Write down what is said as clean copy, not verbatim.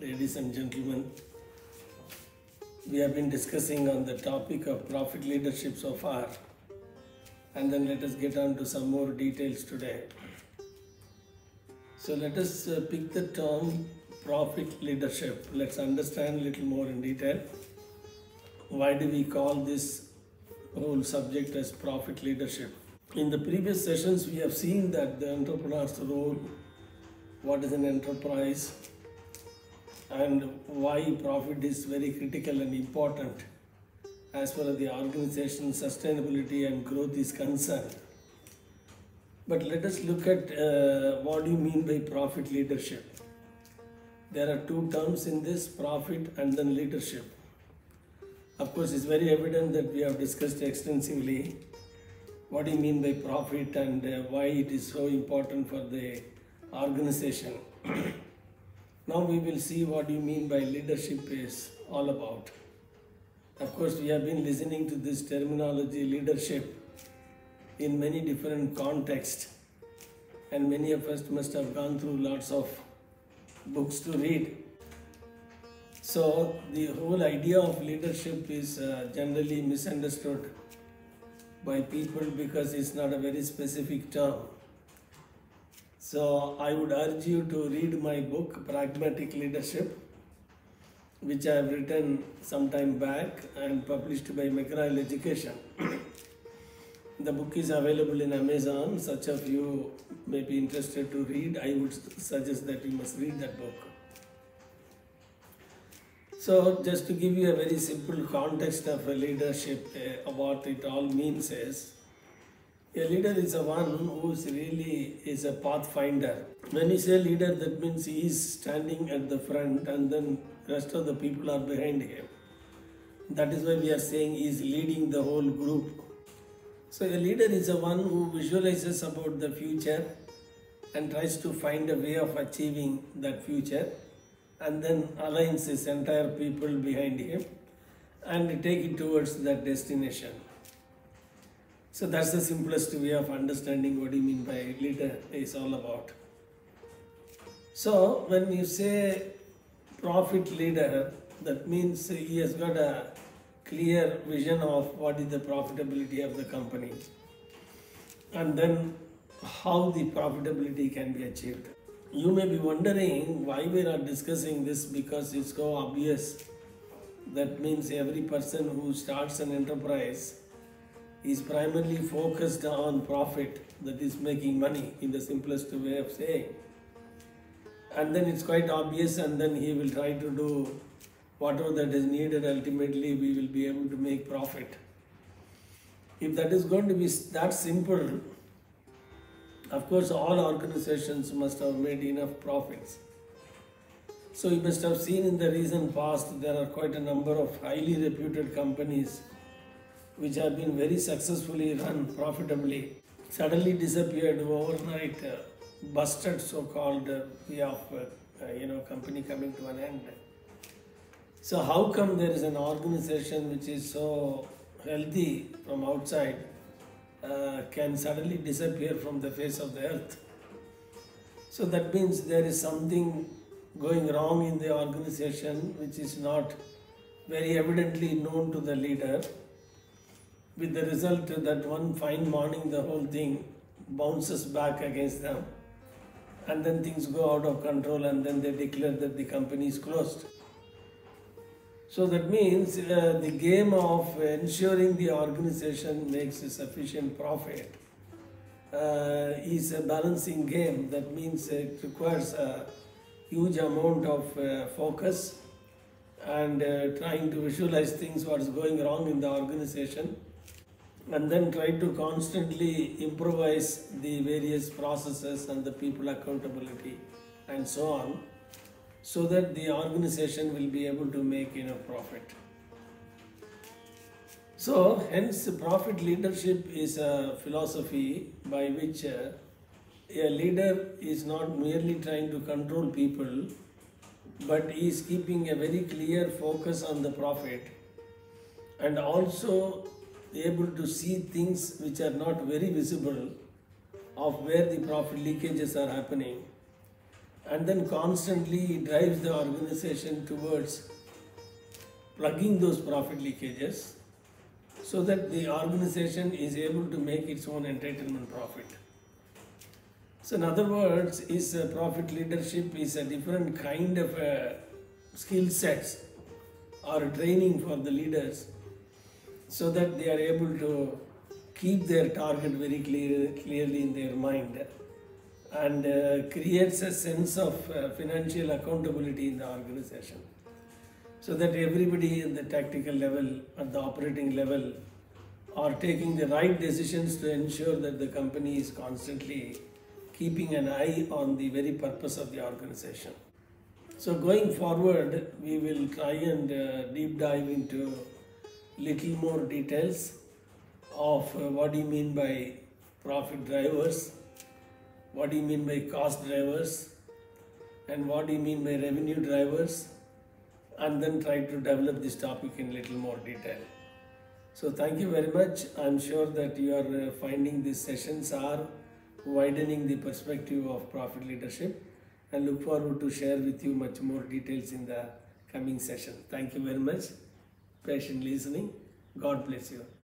ladies and gentlemen. We have been discussing on the topic of profit leadership so far, and then let us get on to some more details today. So let us pick the term profit leadership. Let's understand a little more in detail. Why do we call this whole subject as profit leadership? In the previous sessions, we have seen that the entrepreneur's role, what is an enterprise, and why profit is very critical and important as far as the organization's sustainability and growth is concerned. But let us look at what do you mean by profit leadership. There are two terms in this, profit and then leadership. Of course, it's very evident that we have discussed extensively what do you mean by profit and why it is so important for the organization. Now we will see what you mean by leadership is all about. Of course, we have been listening to this terminology leadership in many different contexts, and many of us must have gone through lots of books to read. So the whole idea of leadership is generally misunderstood by people because it's not a very specific term. So I would urge you to read my book, Pragmatic Leadership, which I have written some time back and published by McGraw Education. The book is available in Amazon. Such of you may be interested to read. I would suggest that you must read that book. So just to give you a very simple context of leadership, what it all means is, a leader is a one who really is a pathfinder. When you say leader, that means he is standing at the front and then rest of the people are behind him. That is why we are saying he is leading the whole group. So a leader is a one who visualizes about the future and tries to find a way of achieving that future, and then aligns his entire people behind him and take it towards that destination. So that's the simplest way of understanding what you mean by leader is all about. So when you say profit leader, that means he has got a clear vision of what is the profitability of the company and then how the profitability can be achieved. You may be wondering why we are discussing this, because it's so obvious. That means every person who starts an enterprise is primarily focused on profit, that is making money in the simplest way of saying. And then it's quite obvious, and then he will try to do whatever that is needed. Ultimately, we will be able to make profit. If that is going to be that simple, of course, all organizations must have made enough profits. So you must have seen in the recent past, there are quite a number of highly reputed companies which have been very successfully run profitably, suddenly disappeared overnight, busted so-called way of company coming to an end. So how come there is an organization which is so healthy from outside can suddenly disappear from the face of the earth? So that means there is something going wrong in the organization which is not very evidently known to the leader, with the result that one fine morning the whole thing bounces back against them, and then things go out of control, and then they declare that the company is closed. So that means the game of ensuring the organization makes a sufficient profit is a balancing game. That means it requires a huge amount of focus and trying to visualize things, what is going wrong in the organization, and then try to constantly improvise the various processes and the people accountability and so on, so that the organization will be able to make enough profit. So hence profit leadership is a philosophy by which a leader is not merely trying to control people, but is keeping a very clear focus on the profit, and also able to see things which are not very visible of where the profit leakages are happening, and then constantly drives the organization towards plugging those profit leakages so that the organization is able to make its own entitlement profit. So in other words, profit leadership is a different kind of skill sets or training for the leaders so that they are able to keep their target very clearly in their mind and creates a sense of financial accountability in the organization so that everybody at the tactical level, at the operating level, are taking the right decisions to ensure that the company is constantly keeping an eye on the very purpose of the organization. So going forward, we will try and deep dive into little more details of what do you mean by profit drivers, what do you mean by cost drivers, and what do you mean by revenue drivers, and then try to develop this topic in little more detail. So thank you very much. I'm sure that you are finding these sessions are widening the perspective of profit leadership, and look forward to share with you much more details in the coming session. Thank you very much. Patient listening. God bless you.